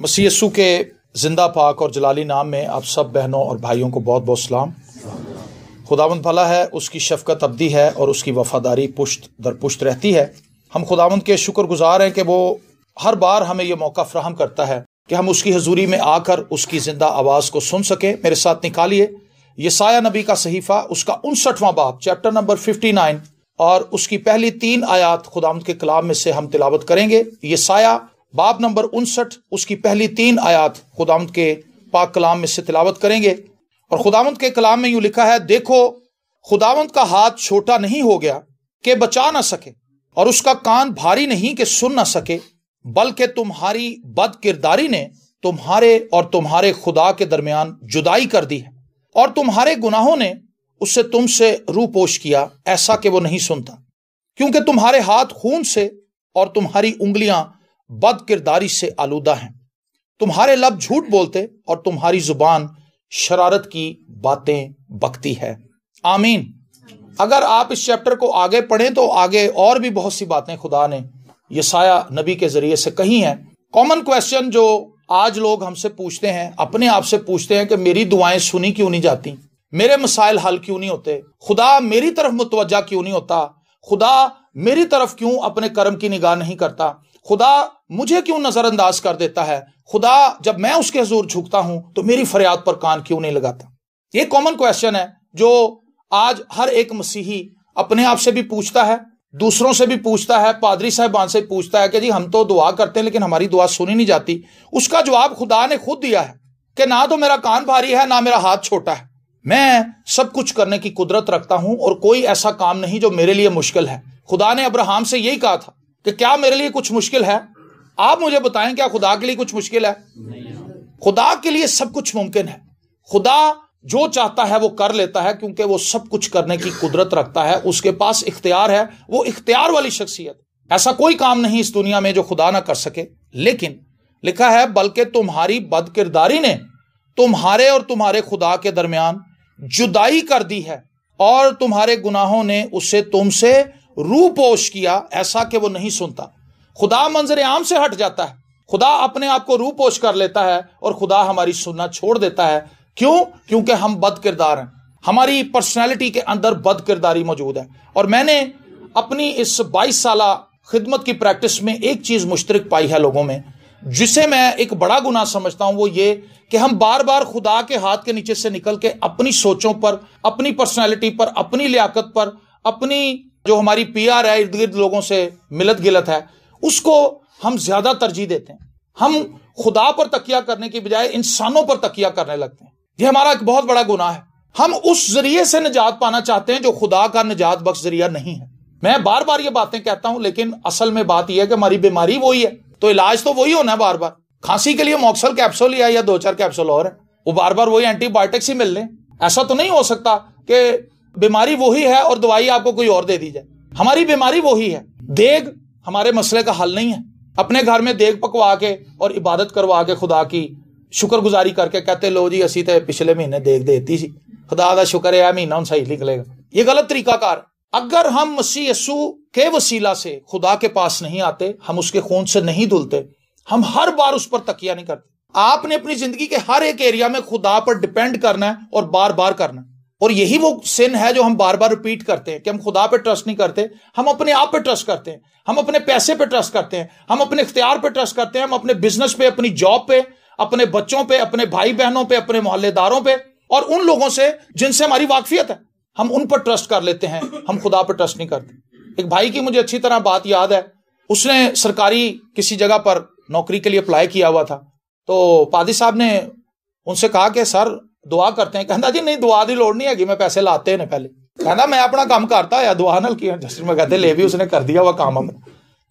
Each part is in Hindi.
मसीह यस्सु के जिंदा पाक और जलाली नाम में आप सब बहनों और भाइयों को बहुत बहुत सलाम। खुदावंद भला है, उसकी शफकत अब्दी है और उसकी वफादारी पुश्त दर पुश्त रहती है। हम खुदावंद के शुक्रगुजार हैं कि वो हर बार हमें ये मौका फराहम करता है कि हम उसकी हजूरी में आकर उसकी जिंदा आवाज़ को सुन सकें। मेरे साथ निकालिए यसाया नबी का सहीफ़ा, उसका 59वां बाब, चैप्टर नंबर 59 और उसकी पहली 3 आयात खुदावंद के कलाम में से हम तिलावत करेंगे। यसाया बाब नंबर 59, उसकी पहली 3 आयात खुदावंद के पाक कलाम में से तिलावत करेंगे। और खुदावंद के कलाम में यूं लिखा है, देखो खुदावंद का हाथ छोटा नहीं हो गया कि बचा ना सके, और उसका कान भारी नहीं कि सुन ना सके, बल्कि तुम्हारी बद किरदारी ने तुम्हारे और तुम्हारे खुदा के दरमियान जुदाई कर दी है, और तुम्हारे गुनाहों ने उससे तुमसे रूपोश किया, ऐसा कि वो नहीं सुनता। क्योंकि तुम्हारे हाथ खून से और तुम्हारी उंगलियां बद किरदारी से आलूदा हैं। तुम्हारे लब झूठ बोलते और तुम्हारी जुबान शरारत की बातें बकती है। आमीन। अगर आप इस चैप्टर को आगे पढ़ें तो आगे और भी बहुत सी बातें खुदा ने यसाया नबी के जरिए से कही हैं। कॉमन क्वेश्चन जो आज लोग हमसे पूछते हैं, अपने आप से पूछते हैं कि मेरी दुआएं सुनी क्यों नहीं जाती, मेरे मसाइल हल क्यों नहीं होते, खुदा मेरी तरफ मुतवज्जा क्यों नहीं होता, खुदा मेरी तरफ क्यों अपने कर्म की निगाह नहीं करता, खुदा मुझे क्यों नजरअंदाज कर देता है, खुदा जब मैं उसके हुजूर झुकता हूं तो मेरी फरियाद पर कान क्यों नहीं लगाता। ये कॉमन क्वेश्चन है जो आज हर एक मसीही अपने आप से भी पूछता है, दूसरों से भी पूछता है, पादरी साहबान से पूछता है कि जी हम तो दुआ करते हैं लेकिन हमारी दुआ सुनी नहीं जाती। उसका जवाब खुदा ने खुद दिया है कि ना तो मेरा कान भारी है ना मेरा हाथ छोटा है, मैं सब कुछ करने की कुदरत रखता हूं और कोई ऐसा काम नहीं जो मेरे लिए मुश्किल है। खुदा ने अब्राहम से यही कहा था कि क्या मेरे लिए कुछ मुश्किल है, आप मुझे बताएं, क्या खुदा के लिए कुछ मुश्किल है? खुदा के लिए सब कुछ मुमकिन है। खुदा जो चाहता है वो कर लेता है, क्योंकि वो सब कुछ करने की कुदरत रखता है, उसके पास इख्तियार है, वो इख्तियार वाली शख्सियत। ऐसा कोई काम नहीं इस दुनिया में जो खुदा ना कर सके। लेकिन लिखा है, बल्कि तुम्हारी बदकिरदारी ने तुम्हारे और तुम्हारे खुदा के दरमियान जुदाई कर दी है, और तुम्हारे गुनाहों ने उसे तुमसे रूपोश किया, ऐसा कि वो नहीं सुनता। खुदा मंजर आम से हट जाता है, खुदा अपने आप को रूपोश कर लेता है और खुदा हमारी सुनना छोड़ देता है। क्यों? क्योंकि हम बद किरदार हैं, हमारी पर्सनैलिटी के अंदर बद किरदारी मौजूद है। और मैंने अपनी इस 22 साला खिदमत की प्रैक्टिस में एक चीज मुश्तरक पाई है लोगों में, जिसे मैं एक बड़ा गुनाह समझता हूं, वो ये कि हम बार बार खुदा के हाथ के नीचे से निकल के अपनी सोचों पर, अपनी पर्सनैलिटी पर, अपनी लियाकत पर, अपनी जो हमारी पीआर है, इर्द गिर्द लोगों से मिलत गिलत है, उसको हम ज्यादा तरजीह देते हैं। हम खुदा पर तकिया करने की बजाय इंसानों पर तकिया करने लगते हैं। यह हमारा एक बहुत बड़ा गुनाह है। हम उस जरिए से निजात पाना चाहते हैं जो खुदा का निजात बख्श जरिया नहीं है। मैं बार बार ये बातें कहता हूं, लेकिन असल में बात यह है कि हमारी बीमारी वही है तो इलाज तो वही होना है। बार बार खांसी के लिए मॉक्सल कैप्सूल या 2-4 कैप्सूल और है, वो बार बार वही एंटीबायोटिक्स ही मिल लें। ऐसा तो नहीं हो सकता कि बीमारी वही है और दवाई आपको कोई और दे दी जाए। हमारी बीमारी वही है। देग हमारे मसले का हल नहीं है। अपने घर में देग पकवा के और इबादत करवा के खुदा की शुक्रगुजारी करके कहते लो जी असी तो पिछले महीने देग देती सी, खुदा का शुक्र है महीना हम सही निकलेगा। ये गलत तरीकाकार। अगर हम मसीह यस्सु के वसीला से खुदा के पास नहीं आते, हम उसके खून से नहीं धुलते, हम हर बार उस पर तकिया नहीं करते। आपने अपनी जिंदगी के हर एक एरिया में खुदा पर डिपेंड करना है और बार बार करना है। और यही वो सिन है जो हम बार बार रिपीट करते हैं कि हम खुदा पे ट्रस्ट नहीं करते, हम अपने आप पे ट्रस्ट करते हैं, हम अपने पैसे पे ट्रस्ट करते हैं, हम अपने इख्तियार पे ट्रस्ट करते हैं, हम अपने बिजनेस पे, अपनी जॉब पे, अपने बच्चों पे, अपने भाई बहनों पे, अपने मोहल्लेदारों पे और उन लोगों से जिनसे हमारी वाकफियत है, हम उन पर ट्रस्ट कर लेते हैं, हम खुदा पर ट्रस्ट नहीं करते। एक भाई की मुझे अच्छी तरह बात याद है, उसने सरकारी किसी जगह पर नौकरी के लिए अप्लाई किया हुआ था। तो पादी साहब ने उनसे कहा कि सर दुआ करते हैं। कहता जी नहीं, दुआ की लोड़ नहीं है, मैं पैसे लाते हैं पहले। कहता मैं अपना काम करता या दुआ नल किया। जस्टिस में कहते ले भी उसने कर दिया हुआ काम हमने,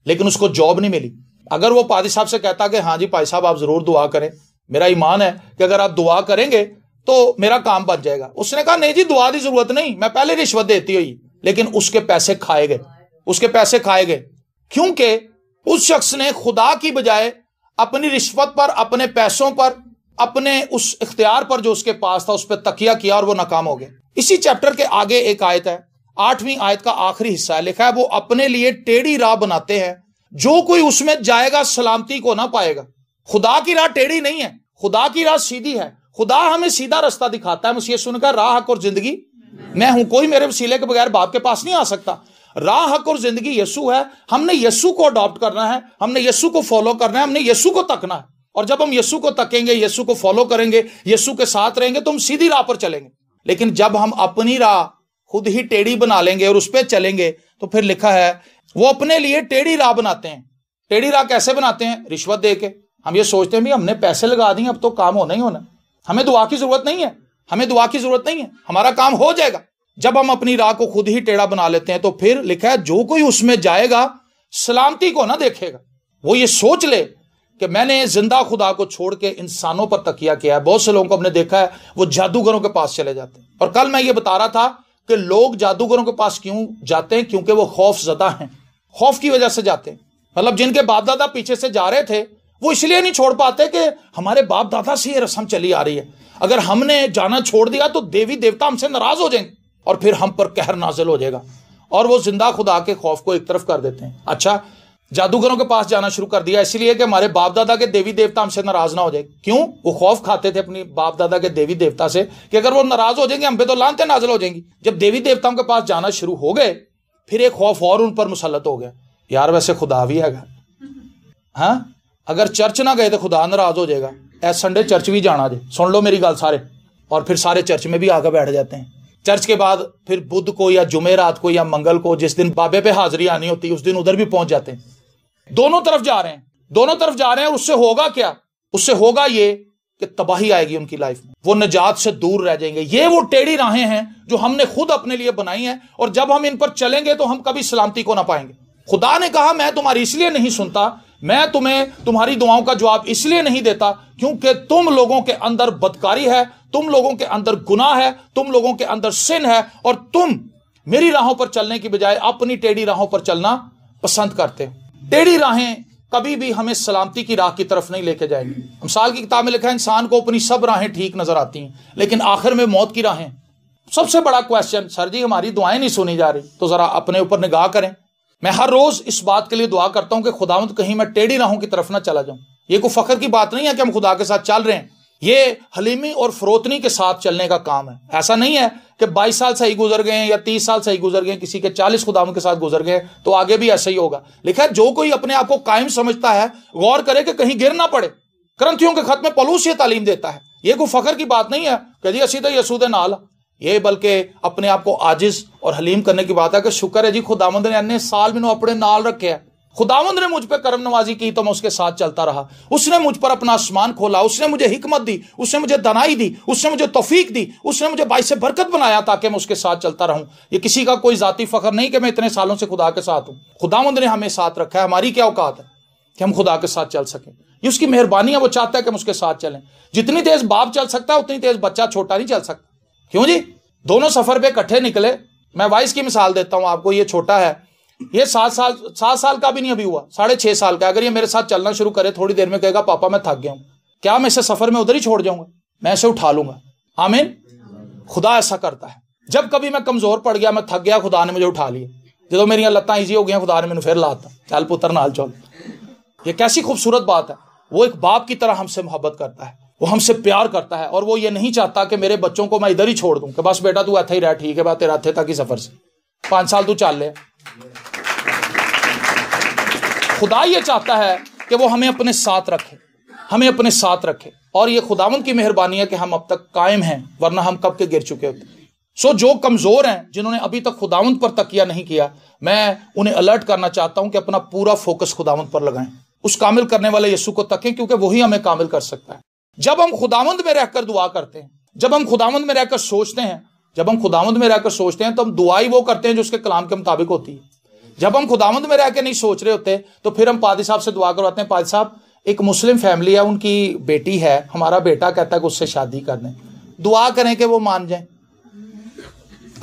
लेकिन उसको जॉब नहीं मिली। अगर वो पादी साहब से कहता कि हाँ जी भाई साहब आप जरूर दुआ करें, मेरा ईमान है कि अगर आप दुआ करेंगे तो मेरा काम बन जाएगा, उसने कहा नहीं जी दुआ की जरूरत नहीं, मैं पहले रिश्वत देती हुई। लेकिन उसके पैसे खाए गए, उसके पैसे खाए गए, क्योंकि उस शख्स ने खुदा की बजाय अपनी रिश्वत पर, अपने पैसों पर, अपने उस इख्तियार पर जो उसके पास था उस पर तकिया किया और वो नाकाम हो गया। इसी चैप्टर के आगे एक आयत है, 8वीं आयत का आखिरी हिस्सा है, लिखा है वो अपने लिए टेढ़ी राह बनाते हैं, जो कोई उसमें जाएगा सलामती को ना पाएगा। खुदा की राह टेढ़ी नहीं है, खुदा की राह सीधी है। खुदा हमें सीधा रास्ता दिखाता है। मसीह सुनकर राह, हक और जिंदगी मैं हूं, कोई मेरे वसीले के बगैर बाप के पास नहीं आ सकता। राह, हक और जिंदगी यीशु है। हमने यीशु को अडॉप्ट करना है, हमने यीशु को फॉलो करना है, हमने यीशु को तकना है। और जब हम यीशु को तकेंगे, यीशु को फॉलो करेंगे, यीशु के साथ रहेंगे, तो हम सीधी राह पर चलेंगे। लेकिन जब हम अपनी राह खुद ही टेढ़ी बना लेंगे और उस पर चलेंगे, तो फिर लिखा है वो अपने लिए टेढ़ी राह बनाते हैं। टेढ़ी राह कैसे बनाते हैं? रिश्वत दे के। हम ये सोचते हैं भी हमने पैसे लगा दिए, अब तो काम होना ही होना, हमें दुआ की जरूरत नहीं है, हमें दुआ की जरूरत नहीं है, हमारा काम हो जाएगा। जब हम अपनी राह को खुद ही टेढ़ा बना लेते हैं, तो फिर लिखा है जो कोई उसमें जाएगा सलामती को ना देखेगा। वो ये सोच ले कि मैंने जिंदा खुदा को छोड़ के इंसानों पर तकिया किया है। बहुत से लोगों को हमने देखा है वो जादूगरों के पास चले जाते हैं। और कल मैं ये बता रहा था कि लोग जादूगरों के पास क्यों जाते हैं? क्योंकि वो खौफ ज़दा हैं, खौफ की वजह से जाते हैं। मतलब जिनके बाप दादा पीछे से जा रहे थे, वो इसलिए नहीं छोड़ पाते कि हमारे बाप दादा से ये रस्म चली आ रही है, अगर हमने जाना छोड़ दिया तो देवी देवता हमसे नाराज हो जाएंगे और फिर हम पर कहर नाजिल हो जाएगा, और वो जिंदा खुदा के खौफ को एक तरफ कर देते हैं। अच्छा, जादूगरों के पास जाना शुरू कर दिया इसलिए कि हमारे बाप दादा के देवी देवता हमसे नाराज ना हो जाए। क्यों? वो खौफ खाते थे अपनी बाप दादा के देवी देवता से कि अगर वो नाराज हो जाएंगे हम पे तो लानतें नाजिल हो जाएंगी। जब देवी देवताओं के पास जाना शुरू हो गए, फिर एक खौफ और उन पर मुसल्लत हो गया, यार वैसे खुदा भी है, हाँ अगर चर्च ना गए तो खुदा नाराज हो जाएगा, ऐसा संडे चर्च भी जाना जे। सुन लो मेरी गल सारे। और फिर सारे चर्च में भी आकर बैठ जाते हैं। चर्च के बाद फिर बुध को या जुमेरात को या मंगल को, जिस दिन बाबे पे हाजिरी आनी होती है, उस दिन उधर भी पहुंच जाते हैं। दोनों तरफ जा रहे हैं, दोनों तरफ जा रहे हैं। और उससे होगा क्या? उससे होगा ये कि तबाही आएगी उनकी लाइफ में, वो निजात से दूर रह जाएंगे। ये वो टेढ़ी राहें हैं जो हमने खुद अपने लिए बनाई हैं, और जब हम इन पर चलेंगे तो हम कभी सलामती को ना पाएंगे। खुदा ने कहा मैं तुम्हारी इसलिए नहीं सुनता, मैं तुम्हें तुम्हारी दुआओं का जवाब इसलिए नहीं देता क्योंकि तुम लोगों के अंदर बदकारी है, तुम लोगों के अंदर गुनाह है, तुम लोगों के अंदर सिन है, और तुम मेरी राहों पर चलने की बजाय अपनी टेढ़ी राहों पर चलना पसंद करते हो। टेढ़ी राहें कभी भी हमें सलामती की राह की तरफ नहीं लेके जाएंगी। मिसाल की किताब में लिखा है इंसान को अपनी सब राहें ठीक नजर आती हैं, लेकिन आखिर में मौत की राहें। सबसे बड़ा क्वेश्चन, सर जी हमारी दुआएं नहीं सुनी जा रही, तो जरा अपने ऊपर निगाह करें। मैं हर रोज इस बात के लिए दुआ करता हूं कि खुदावंद कहीं मैं टेढ़ी राहों की तरफ ना चला जाऊं। ये कोई फख्र की बात नहीं है कि हम खुदा के साथ चल रहे हैं, ये हलीमी और फरोतनी के साथ चलने का काम है। ऐसा नहीं है कि 22 साल सही गुजर गए या 30 साल सही गुजर गए, किसी के 40 खुदावंद के साथ गुजर गए तो आगे भी ऐसा ही होगा। लिखा है जो कोई अपने आप को कायम समझता है गौर करे कि कहीं गिर ना पड़े। करंथियों के खत में पौलुस ये तालीम देता है। ये कोई फख्र की बात नहीं है कि जी असी तो यसू दे नाल, ये बल्कि अपने आप को आजिज और हलीम करने की बात है कि शुक्र है जी खुदावंद ने अन्य साल मैंने अपने नाल रखे है। खुदावंद ने मुझ पर करम नवाजी की तो मैं उसके साथ चलता रहा। उसने मुझ पर अपना आसमान खोला, उसने मुझे हिकमत दी, उसने मुझे दनाई दी, उसने मुझे तौफीक दी, उसने मुझे बाइस बरकत बनाया ताकि मैं उसके साथ चलता रहूं। ये किसी का कोई जाती फख्र नहीं कि मैं इतने सालों से खुदा के साथ हूं। खुदावंद ने हमें साथ रखा है। हमारी क्या औकात है कि हम खुदा के साथ चल सकें? ये उसकी मेहरबानी है। वो चाहता है कि हम उसके साथ चलें। जितनी तेज बाप चल सकता है उतनी तेज बच्चा छोटा नहीं चल सकता। क्यों जी? दोनों सफर पे इकट्ठे निकले। मैं वाइस की मिसाल देता हूं आपको। ये छोटा है, ये 7 साल का भी नहीं अभी हुआ, 6.5 साल का। अगर ये मेरे साथ चलना शुरू करे, थोड़ी देर में कहेगा पापा मैं थक गया हूं, क्या मैं इसे सफर में उधर ही छोड़ जाऊंगा? मैं इसे उठा लूंगा। आमीन। खुदा ऐसा करता है। जब कभी मैं कमजोर पड़ गया, मैं थक गया, खुदा ने मुझे उठा लिया। जो मेरी लत्तां ईजी हो गई, खुदा ने मैंने फिर लाता, चल पुत्र नाल चल। ये कैसी खूबसूरत बात है। वो एक बाप की तरह हमसे मोहब्बत करता है, वो हमसे प्यार करता है, और वो ये नहीं चाहता कि मेरे बच्चों को मैं इधर ही छोड़ दूं कि बस बेटा तू ऐसा ही रह, ठीक है बात, तेरा थे तक ही सफर से 5 साल तू चल ले। खुदा ये चाहता है कि वो हमें अपने साथ रखे, हमें अपने साथ रखे। और ये खुदावंद की मेहरबानी है कि हम अब तक कायम हैं, वरना हम कब के गिर चुके होते। जो कमजोर हैं, जिन्होंने अभी तक खुदावंद पर तकिया नहीं किया, मैं उन्हें अलर्ट करना चाहता हूं कि अपना पूरा फोकस खुदावंद पर लगाएं। उस कामिल करने वाले यीशु को तकें, क्योंकि वही हमें कामिल कर सकता है। जब हम खुदावंद में रहकर दुआ करते हैं, जब हम खुदावंद में रहकर सोचते हैं, जब हम खुदावंद में रहकर सोचते हैं, तो हम दुआई वो करते हैं जो उसके कलाम के मुताबिक होती है। जब हम खुदावंद में रह के नहीं सोच रहे होते, तो फिर हम पादी साहब से दुआ करवाते हैं, पादी साहब एक मुस्लिम फैमिली है, उनकी बेटी है, हमारा बेटा कहता है कि उससे शादी कर दें, दुआ करें कि वो मान जाए।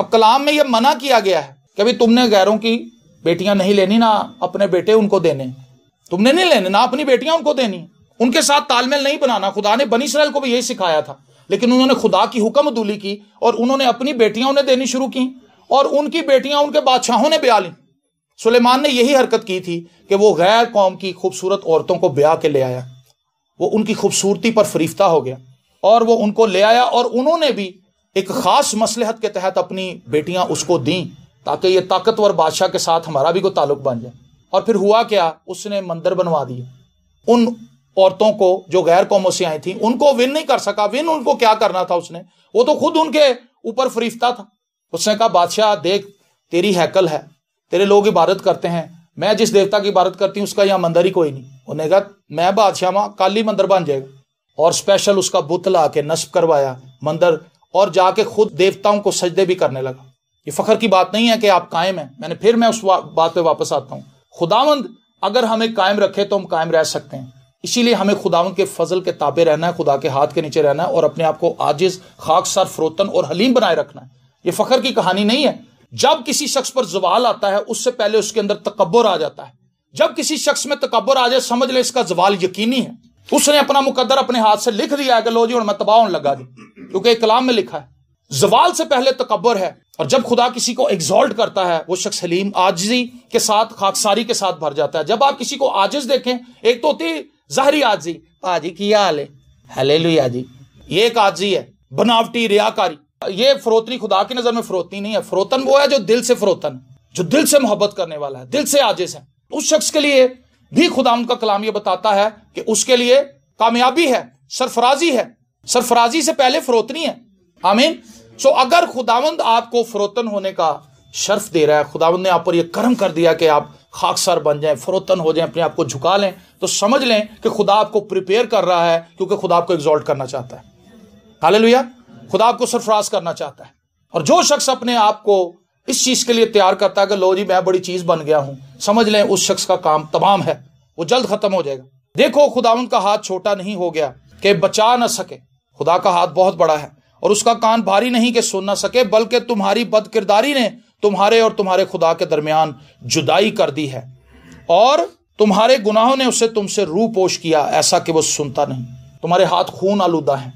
अब कलाम में यह मना किया गया है कि भाई तुमने गैरों की बेटियां नहीं लेनी, ना अपने बेटे उनको देने, तुमने नहीं लेने, ना अपनी बेटियां उनको देनी, उनके साथ तालमेल नहीं बनाना। खुदा ने बनी इस्राएल को भी यही सिखाया था, लेकिन उन्होंने खुदा की हुक्म अदूली की और उन्होंने अपनी बेटियां उन्हें देनी शुरू की, और उनकी बेटियां उनके बादशाहों ने ब्याह ली। सुलेमान ने यही हरकत की थी कि वो गैर कौम की खूबसूरत औरतों को ब्याह के ले आया। वो उनकी खूबसूरती पर फरीफ्ता हो गया और वो उनको ले आया और उन्होंने भी एक खास मसलहत के तहत अपनी बेटियां उसको दी ताकि ये ताकतवर बादशाह के साथ हमारा भी कोई ताल्लुक बन जाए। और फिर हुआ क्या, उसने मंदिर बनवा दिए। उन औरतों को जो गैर कौमों से आई थी उनको विन नहीं कर सका। विन उनको क्या करना था, उसने वो तो खुद उनके ऊपर फरीफ्ता था। उसने कहा बादशाह देख, तेरी हैकल है, तेरे लोग इबादत करते हैं, मैं जिस देवता की इबादत करती हूँ उसका यहाँ मंदिर ही कोई नहीं। उन्होंने कहा मैं बादशाह मां कल ही मंदिर बन जाएगा। और स्पेशल उसका बुत ला के नस्ब करवाया मंदिर और जाके खुद देवताओं को सजदे भी करने लगा। ये फखर की बात नहीं है कि आप कायम हैं। मैं उस बात पे वापस आता हूँ। खुदावंद अगर हमें कायम रखे तो हम कायम रह सकते हैं। इसीलिए हमें खुदावंद के फजल के ताबे रहना है, खुदा के हाथ के नीचे रहना है और अपने आप को आजिज, खाकसार, फरोतन और हलीम बनाए रखना है। ये फखर की कहानी नहीं है। जब किसी शख्स पर जवाल आता है उससे पहले उसके अंदर तकब्बुर आ जाता है। जब किसी शख्स में तकब्बुर आ जाए समझ ले इसका जवाल यकीनी है। उसने अपना मुकद्दर अपने हाथ से लिख दिया है कि लो जी और मैं तबाह होने लगा जी, क्योंकि कलाम में लिखा है जवाल से पहले तकब्बुर है। और जब खुदा किसी को एग्जॉल्ट करता है वो शख्स हलीम, आजिजी के साथ, खाकसारी के साथ भर जाता है। जब आप किसी को आजिज देखें, एक तो होती है ज़ाहिरी आजिजी, पाजी की हाल है, हालेलुया जी, ये एक आजिजी है, बनावटी, रियाकारी। ये फरोतनी खुदा की नजर में फरोतनी नहीं है। फरोतन वो है जो दिल से फरोतन, जो दिल से मोहब्बत करने वाला है, दिल से आजिज है। उस शख्स के लिए भी खुदा उनका कलाम ये बताता है कि उसके लिए कामयाबी है, सरफराजी है। सरफराजी से पहले फरोतनी है। आमीन। सो अगर खुदावंद आपको फरोतन होने का शर्फ दे रहा है, खुदावंद ने आप पर यह करम कर दिया कि आप खाकसार बन जाएं, फरोतन हो जाएं, अपने आप को झुका लें, तो समझ लें कि खुदा आपको प्रिपेयर कर रहा है, क्योंकि खुदा आपको एग्जॉल्ट करना चाहता है। हालेलुया। खुदा आपको सरफराज करना चाहता है। और जो शख्स अपने आप को इस चीज के लिए तैयार करता है कि लो जी मैं बड़ी चीज बन गया हूं, समझ लें उस शख्स का काम तमाम है, वो जल्द खत्म हो जाएगा। देखो खुदावंद का हाथ छोटा नहीं हो गया कि बचा न सके। खुदा का हाथ बहुत बड़ा है और उसका कान भारी नहीं कि सुन ना सके, बल्कि तुम्हारी बदकिरदारी ने तुम्हारे और तुम्हारे खुदा के दरमियान जुदाई कर दी है और तुम्हारे गुनाहों ने उसे तुमसे रूपोश किया, ऐसा कि वो सुनता नहीं। तुम्हारे हाथ खून आलूदा है।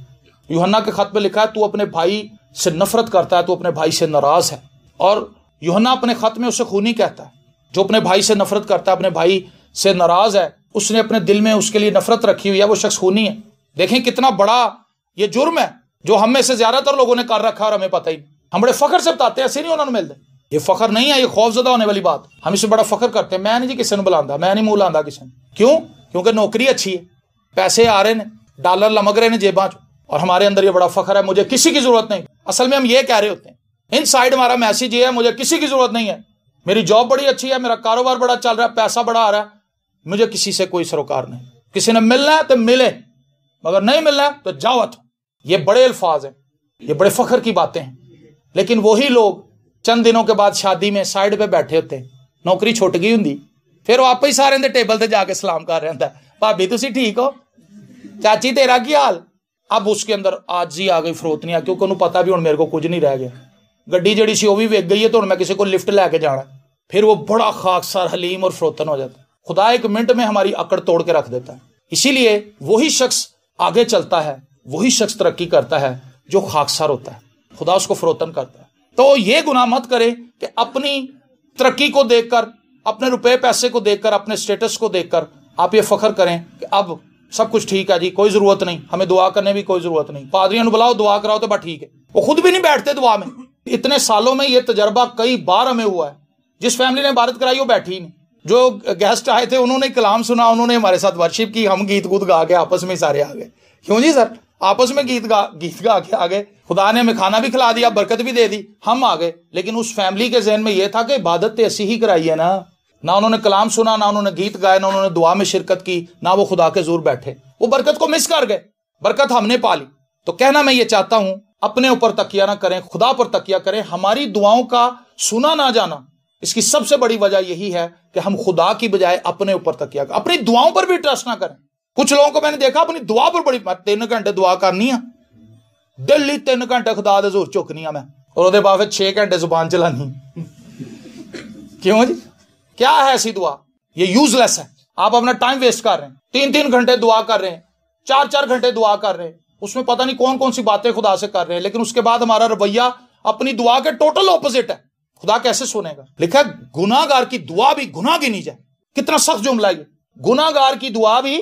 यूहन्ना के खत में लिखा है तू अपने भाई से नफरत करता है, तू अपने भाई से नाराज है। और यूहन्ना अपने खत में उसे खूनी कहता है। जो अपने भाई से नफरत करता है, अपने भाई से नाराज है, उसने अपने दिल में उसके लिए नफरत रखी हुई है, वो शख्स खूनी है। देखें कितना बड़ा ये जुर्म है जो हम में से ज्यादातर लोगों ने कर रखा और हमें पता ही नहीं। हम बड़े फखर से बताते हैं, ऐसे नहीं उन्होंने मिलते। ये फखर नहीं है, ये खौफजदा होने वाली बात। हम इससे बड़ा फखर करते हैं। मैं नहीं जी किसी ने बुलांदा, मैं नहीं मुंह लांदा किसी ने। क्यों? क्योंकि नौकरी अच्छी है, पैसे आ रहे हैं, डॉलर लमक रहे हैं जेबां च, और हमारे अंदर ये बड़ा फखर है मुझे किसी की जरूरत नहीं। असल में हम ये कह रहे होते हैं, इन साइड हमारा मैसेज ये है मुझे किसी की जरूरत नहीं है, मेरी जॉब बड़ी अच्छी है, मेरा कारोबार बड़ा चल रहा है, पैसा बड़ा आ रहा है, मुझे किसी से कोई सरोकार नहीं। किसी ने मिलना है तो मिले, मगर नहीं मिलना है तो जाओ। ये बड़े अल्फाज हैं, ये बड़े फखर की बातें हैं। लेकिन वही लोग चंद दिनों के बाद शादी में साइड पे बैठे होते हैं, नौकरी छुट गई होंगी, फिर वो आप ही सारे दे टेबल से जाके सलाम कर रहा है, भाभी तुसी ठीक हो, चाची तेरा की हाल। अब उसके अंदर आजी आ गई, फरोत नहीं आ, क्योंकि उन्होंने पता भी हुण मेरे को कुछ नहीं रह गया, गड्डी जड़ी सी वो भी वेच गई है, तो हुण मैं किसी को लिफ्ट लैके जाना। फिर वो बड़ा खाकसार, हलीम और फरोतन हो जाता है। खुदा एक मिनट में हमारी अकड़ तोड़ के रख देता है। इसीलिए वही शख्स आगे चलता है, वही शख्स तरक्की करता है जो खाकसार होता है, खुदा उसको फरोतन करता है। तो ये गुनाह मत करें कि अपनी तरक्की को देखकर, अपने रुपए पैसे को देखकर, अपने स्टेटस को देखकर आप ये फखर करें कि अब सब कुछ ठीक है जी, कोई जरूरत नहीं, हमें दुआ करने भी कोई जरूरत नहीं, पादरियों ने बुलाओ दुआ कराओ तो बस ठीक है। वो खुद भी नहीं बैठते दुआ में। इतने सालों में ये तजर्बा कई बार हमें हुआ है। जिस फैमिली ने इबादत कराई वो बैठी नहीं, जो गेस्ट आए थे उन्होंने कलाम सुना, उन्होंने हमारे साथ वर्शिप की, हम गीत गूत गा के आपस में सारे आ गए। क्यों जी सर? आपस में गीत गा के आ गए, खुदा ने हमें खाना भी खिला दिया, बरकत भी दे दी, हम आ गए। लेकिन उस फैमिली के जहन में यह था कि इबादत तो ऐसी ही कराई है ना उन्होंने कलाम सुना, ना उन्होंने गीत गाए, ना उन्होंने दुआ में शिरकत की, ना वो खुदा के जोर बैठे, वो बरकत को मिस कर गए। बरकत हमने पा ली। तो कहना मैं ये चाहता हूं, अपने ऊपर तकिया ना करें, खुदा पर तकिया करें। हमारी दुआओं का सुना ना जाना, इसकी सबसे बड़ी वजह यही है कि हम खुदा की बजाय अपने ऊपर तकिया करें, अपनी दुआओं पर भी ट्रस्ट ना करें। कुछ लोगों को मैंने देखा अपनी दुआ पर बड़ी, 3 घंटे दुआ करनी है, दिल्ली 3 घंटे खुदा दे जोर चुकनी है मैं, और उसके बाद 6 घंटे जुबान चलानी। क्यों जी? क्या है ऐसी दुआ? ये यूजलेस है। आप अपना टाइम वेस्ट कर रहे हैं, 3-3 घंटे दुआ कर रहे हैं, 4-4 घंटे दुआ कर रहे हैं, उसमें पता नहीं कौन कौन सी बातें खुदा से कर रहे हैं, लेकिन उसके बाद हमारा रवैया अपनी दुआ के टोटल ऑपोजिट है। खुदा कैसे सुनेगा? लिखा है गुनाहगार की दुआ भी गुनाह गिनी जाए। कितना सख्त जुमला है ये, गुनाहगार की दुआ भी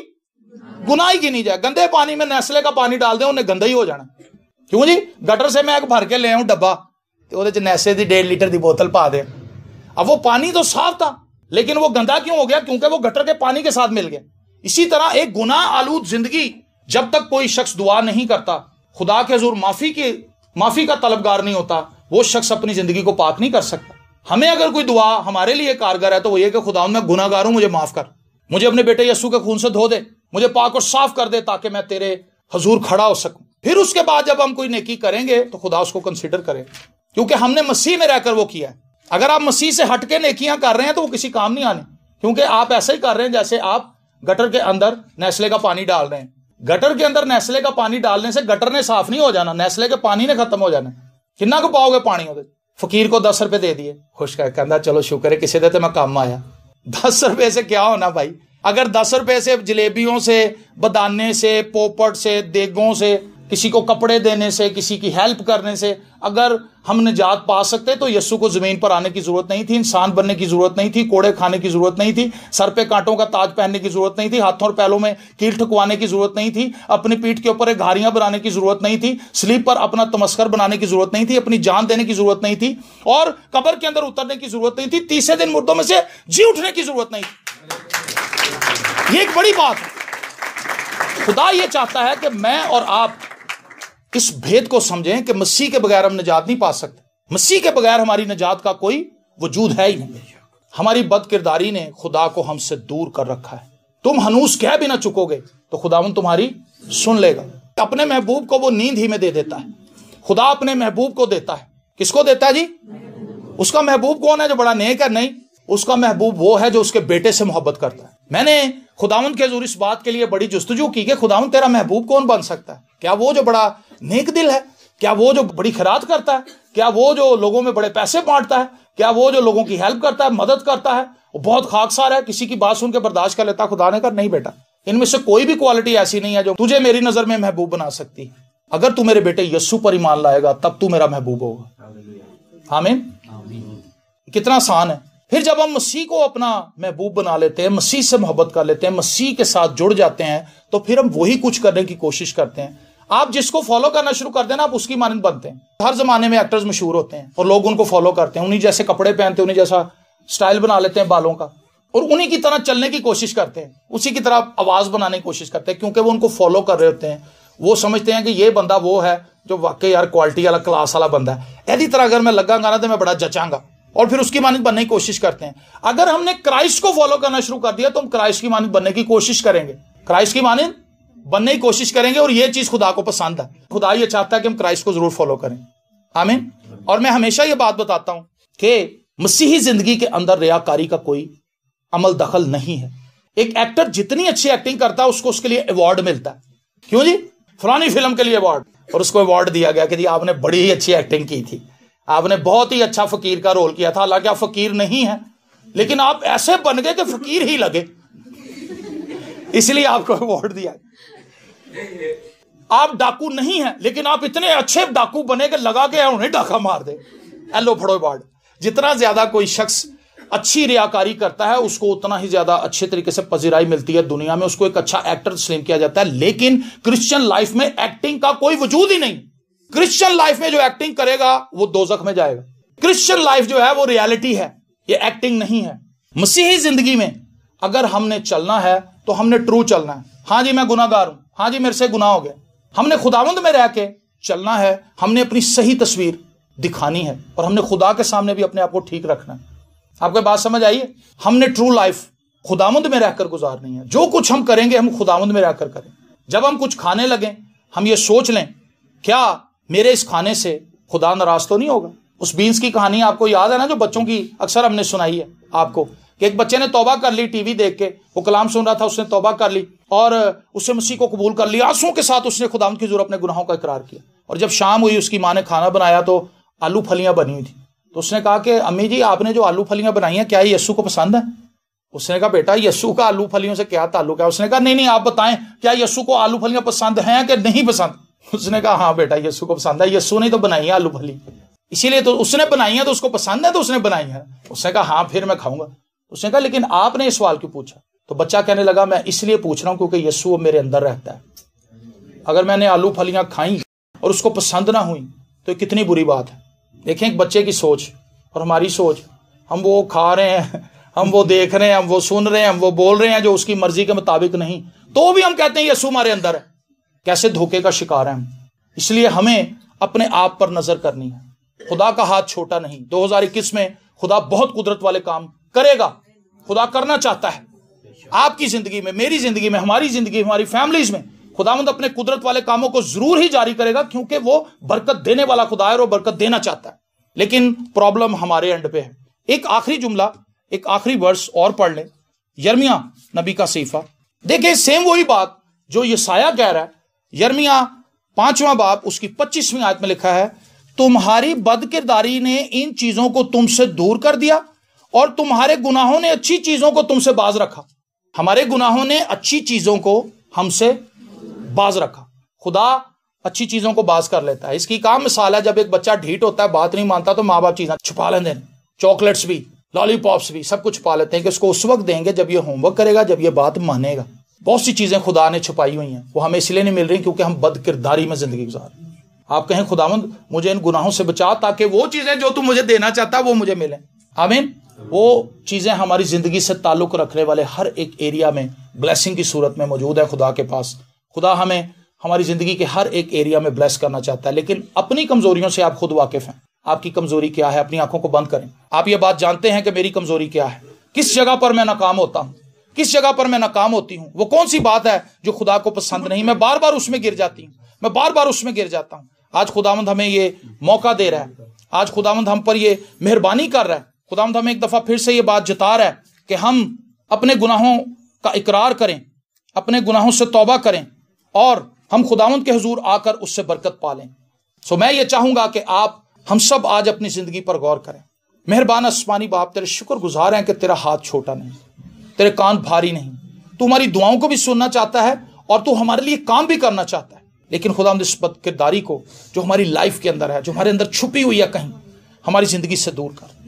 गुनाह ही गिनी जाए। गंदे पानी में नेस्ले का पानी डाल दे, उन्हें गंदा ही हो जाना। क्यों जी? गटर से मैं एक भर के ले आऊं डब्बा, तो ਉਹਦੇ ਚ नेस्ले की 1.5 लीटर की बोतल पा दे। अब वो पानी तो साफ था, लेकिन वो गंदा क्यों हो गया? क्योंकि वो गटर के पानी के साथ मिल गया। इसी तरह एक गुनाह आलूद जिंदगी, जब तक कोई शख्स दुआ नहीं करता, खुदा के हुजूर माफी का तलबगार नहीं होता, वो शख्स अपनी जिंदगी को पाक नहीं कर सकता। हमें अगर कोई दुआ हमारे लिए कारगर है तो वो ये कि खुदा मैं गुनाहगार हूं, मुझे माफ कर, मुझे अपने बेटे यस्सु के खून से धो दे, मुझे पाक और साफ कर दे, ताकि मैं तेरे हुजूर खड़ा हो सकूं। फिर उसके बाद जब हम कोई नेकी करेंगे तो खुदा उसको कंसीडर करे, क्योंकि हमने मसीह में रहकर वो किया है। अगर आप मसीह से हटके नेकियां कर रहे हैं तो वो किसी काम नहीं आने, क्योंकि आप ऐसा ही कर रहे हैं जैसे आप गटर के अंदर नेस्ले का पानी डाल रहे हैं। गटर के अंदर नेस्ले का पानी डालने से गटर ने साफ नहीं हो जाना, नेस्ले के पानी ने खत्म हो जाना। किन्ना को पाओगे पानी? फकीर को 10 रुपए दे दिए, खुश कहता चलो शुक्र है किसी दे तो मैं काम आया। 10 रुपए से क्या होना भाई? अगर 10 रुपए से जलेबियों से, बदाने से, पोपट से, देगों से, किसी को कपड़े देने से, किसी की हेल्प करने से अगर हम निजात पा सकते तो यस्सु को जमीन पर आने की जरूरत नहीं थी, इंसान बनने की जरूरत नहीं थी, कोड़े खाने की जरूरत नहीं थी, सर पे कांटों का ताज पहनने की जरूरत नहीं थी, हाथों और पैरों में कील ठुकवाने की जरूरत नहीं थी, अपनी पीठ के ऊपर एक घारियां बनाने की जरूरत नहीं थी, स्लीप पर अपना तमस्कर बनाने की जरूरत नहीं थी, अपनी जान देने की जरूरत नहीं थी, और कब्र के अंदर उतरने की जरूरत नहीं थी, तीसरे दिन मुर्दों में से जी उठने की जरूरत नहीं थी। ये एक बड़ी बात है। खुदा ये चाहता है कि मैं और आप इस भेद को समझें कि मसीह के बगैर हम निजात नहीं पा सकते। मसीह के बगैर हमारी निजात का कोई वजूद है ही नहीं। हमारी बदकिरदारी ने खुदा को हमसे दूर कर रखा है। तुम हनूस कह भी ना चुकोगे तो खुदावन तुम्हारी सुन लेगा। अपने महबूब को वो नींद ही में दे देता है। खुदा अपने महबूब को देता है। किसको देता है जी? उसका महबूब कौन है? जो बड़ा नेक है? नहीं, उसका महबूब वो है जो उसके बेटे से मोहब्बत करता है। मैंने खुदावंद के हुजूर इस बात के लिए बड़ी जुस्तजू की कि खुदावंद तेरा महबूब कौन बन सकता है? क्या वो जो बड़ा नेक दिल है? क्या वो जो बड़ी खैरात करता है? क्या वो जो लोगों में बड़े पैसे बांटता है? क्या वो जो लोगों की हेल्प करता है, मदद करता है, वो बहुत खाकसार है, किसी की बात सुन के बर्दाश्त कर लेता? खुदा ने कहा नहीं बेटा, इनमें से कोई भी क्वालिटी ऐसी नहीं है जो तुझे मेरी नजर में महबूब बना सकती। अगर तू मेरे बेटे यस्सु पर ईमान लाएगा तब तू मेरा महबूब होगा। आमीन। कितना आसान है। फिर जब हम मसीह को अपना महबूब बना लेते हैं, मसीह से मोहब्बत कर लेते हैं, मसीह के साथ जुड़ जाते हैं, तो फिर हम वही कुछ करने की कोशिश करते हैं। आप जिसको फॉलो करना शुरू कर देना, आप उसकी मानंद बनते हैं। हर जमाने में एक्टर्स मशहूर होते हैं और लोग उनको फॉलो करते हैं, उन्हीं जैसे कपड़े पहनते हैं, उन्हीं जैसा स्टाइल बना लेते हैं बालों का, और उन्हीं की तरह चलने की कोशिश करते हैं, उसी की तरह आवाज बनाने की कोशिश करते हैं, क्योंकि वो उनको फॉलो कर रहे होते हैं। वो समझते हैं कि ये बंदा वो है जो वाकई यार क्वालिटी वाला, क्लास वाला बंदा है, ऐसी तरह अगर मैं लगांगा ना तो मैं बड़ा जचांगा, और फिर उसकी मानंद बनने की कोशिश करते हैं। अगर हमने क्राइस्ट को फॉलो करना शुरू कर दिया तो हम क्राइस्ट की मानंद बनने की कोशिश करेंगे, क्राइस्ट की मानंद बनने की कोशिश करेंगे, और ये चीज खुदा को पसंद है। खुदा ये चाहता है कि हम क्राइस्ट को जरूर फॉलो करें। आमीन। और मैं हमेशा ये बात बताता हूं कि मसीही जिंदगी के अंदर रियाकारी का कोई अमल दखल नहीं है। एक एक्टर जितनी अच्छी एक्टिंग करता है उसको उसके लिए अवार्ड मिलता है। क्यों जी? फलानी फिल्म के लिए अवार्ड, और उसको अवार्ड दिया गया कि जी आपने बड़ी ही अच्छी एक्टिंग की थी, आपने बहुत ही अच्छा फकीर का रोल किया था। हालांकि आप फकीर नहीं है, लेकिन आप ऐसे बन गए कि फकीर ही लगे, इसलिए आपको अवार्ड दिया। आप डाकू नहीं है, लेकिन आप इतने अच्छे डाकू बने कि लगा के उन्हें डाका मार दे, एलो फड़ो अवार्ड। जितना ज्यादा कोई शख्स अच्छी रियाकारी करता है उसको उतना ही ज्यादा अच्छे तरीके से पजीराई मिलती है दुनिया में, उसको एक अच्छा एक्टर तस्लीम किया जाता है। लेकिन क्रिश्चियन लाइफ में एक्टिंग का कोई वजूद ही नहीं। क्रिश्चियन लाइफ में जो एक्टिंग करेगा वो दोजख में जाएगा। क्रिश्चियन लाइफ जो है वो रियलिटी है, ये एक्टिंग नहीं है। मसीही जिंदगी में अगर हमने चलना है तो हमने ट्रू चलना है। हाँ जी मैं गुनाहगार हूं, हाँ जी मेरे से गुनाह हो गया, हमने खुदावंद में रह के चलना है, हमने अपनी सही तस्वीर दिखानी है, और हमने खुदा के सामने भी अपने आप को ठीक रखना है। आपको बात समझ आई है? हमने ट्रू लाइफ खुदावंद में रहकर गुजारनी है। जो कुछ हम करेंगे हम खुदावंद में रहकर करें। जब हम कुछ खाने लगे हम ये सोच लें क्या मेरे इस खाने से खुदा नाराज तो नहीं होगा। उस बीन्स की कहानी आपको याद है ना, जो बच्चों की अक्सर हमने सुनाई है आपको, कि एक बच्चे ने तौबा कर ली टीवी देख के, वो कलाम सुन रहा था, उसने तौबा कर ली और उससे मसीह को कबूल कर लिया। आंसुओं के साथ उसने खुदावंद की हुजूर अपने गुनाहों का इकरार किया। और जब शाम हुई उसकी माँ ने खाना बनाया तो आलू फलियां बनी हुई थी। तो उसने कहा कि अम्मी जी आपने जो आलू फलियां बनाई हैं क्या ये यस्सु को पसंद है? उसने कहा बेटा यस्सु का आलू फलियों से क्या ताल्लुक है? उसने कहा नहीं आप बताएं क्या यस्सु को आलू फलियां पसंद हैं कि नहीं पसंद? उसने कहा हाँ बेटा यस्सु को पसंद है, यस्सु ने तो बनाई है आलू फली, इसीलिए तो उसने बनाई है, तो उसको पसंद है तो उसने बनाई है। उसने कहा हाँ फिर मैं खाऊंगा। उसने कहा लेकिन आपने ये सवाल क्यों पूछा? तो बच्चा कहने लगा मैं इसलिए पूछ रहा हूं क्योंकि यीशु मेरे अंदर रहता है। अगर मैंने आलू फलियां खाई और उसको पसंद ना हुई तो कितनी बुरी बात है। देखें एक बच्चे की सोच और हमारी सोच, हम वो खा रहे हैं, हम वो देख रहे हैं, हम वो सुन रहे हैं, हम वो बोल रहे हैं जो उसकी मर्जी के मुताबिक नहीं, तो भी हम कहते हैं यीशु हमारे अंदर है। कैसे धोखे का शिकार है हम। इसलिए हमें अपने आप पर नजर करनी है। खुदा का हाथ छोटा नहीं। 2021 में खुदा बहुत कुदरत वाले काम करेगा। खुदा करना चाहता है आपकी जिंदगी में, मेरी जिंदगी में, हमारी जिंदगी, हमारी फैमिलीज में। खुदावंद अपने कुदरत वाले कामों को जरूर ही जारी करेगा क्योंकि वो बरकत देने वाला खुदा है और वो बरकत देना चाहता है। लेकिन प्रॉब्लम हमारे एंड पे है। एक आखिरी जुमला, एक आखिरी वर्स और पढ़ ले, यिर्मयाह नबी का सीफा। देखिए सेम वही बात जो यशायाह कह रहा है। यिर्मयाह 5वां बाब उसकी 25वीं आयत में लिखा है, तुम्हारी बदकिरदारी ने इन चीजों को तुमसे दूर कर दिया और तुम्हारे गुनाहों ने अच्छी चीजों को तुमसे बाज रखा। हमारे गुनाहों ने अच्छी चीजों को हमसे बाज रखा। खुदा अच्छी चीजों को बाज कर लेता है। इसकी काम मिसाल है, जब एक बच्चा ढीठ होता है, बात नहीं मानता, तो माँ बाप चीजें छुपा लेते हैं। चॉकलेट्स भी, लॉलीपॉप्स भी, सब कुछ छुपा लेते हैं कि उसको उस वक्त देंगे जब ये होमवर्क करेगा, जब ये बात मानेगा। बहुत सी चीजें खुदा ने छुपाई हुई हैं, वो हमें इसलिए नहीं मिल रही क्योंकि हम बदकिरदारी में जिंदगी गुजार रहे हैं। आप कहें खुदावंद मुझे इन गुनाहों से बचा ताकि वो चीजें जो तू मुझे देना चाहता है वो मुझे मिले। आमीन। वो चीजें हमारी जिंदगी से ताल्लुक रखने वाले हर एक एरिया में ब्लेसिंग की सूरत में मौजूद है खुदा के पास। खुदा हमें हमारी जिंदगी के हर एक एरिया में ब्लेस करना चाहता है, लेकिन अपनी कमजोरियों से आप खुद वाकिफ हैं। आपकी कमजोरी क्या है? अपनी आंखों को बंद करें। आप ये बात जानते हैं कि मेरी कमजोरी क्या है, किस जगह पर मैं नाकाम होता हूं, किस जगह पर मैं नाकाम होती हूं, वो कौन सी बात है जो खुदा को पसंद नहीं। मैं बार बार उसमें गिर जाती हूं, मैं बार बार उसमें गिर जाता हूं। आज खुदावंद हमें ये मौका दे रहा है, आज खुदावंद हम पर ये मेहरबानी कर रहा है। खुदावंद हमें एक दफा फिर से ये बात जता रहा है कि हम अपने गुनाहों का इकरार करें, अपने गुनाहों से तौबा करें और हम खुदावंद के हुजूर आकर उससे बरकत पालें। सो मैं ये चाहूंगा कि आप हम सब आज अपनी जिंदगी पर गौर करें। मेहरबान आसमानी बाप, तेरे शुक्रगुजार हैं कि तेरा हाथ छोटा नहीं, तेरे कान भारी नहीं। तू हमारी दुआओं को भी सुनना चाहता है और तू हमारे लिए काम भी करना चाहता है। लेकिन खुदावंद इस बदकिरदारी को जो हमारी लाइफ के अंदर है, जो हमारे अंदर छुपी हुई है, कहीं हमारी जिंदगी से दूर कर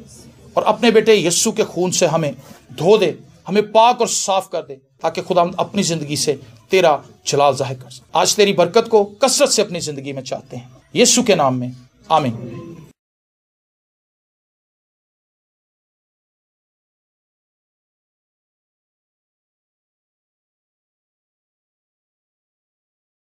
और अपने बेटे यीशु के खून से हमें धो दे, हमें पाक और साफ कर दे, ताकि खुदावंद अपनी जिंदगी से तेरा जलाल जाहिर कर सके। आज तेरी बरकत को कसरत से अपनी जिंदगी में चाहते हैं, यीशु के नाम में, आमीन।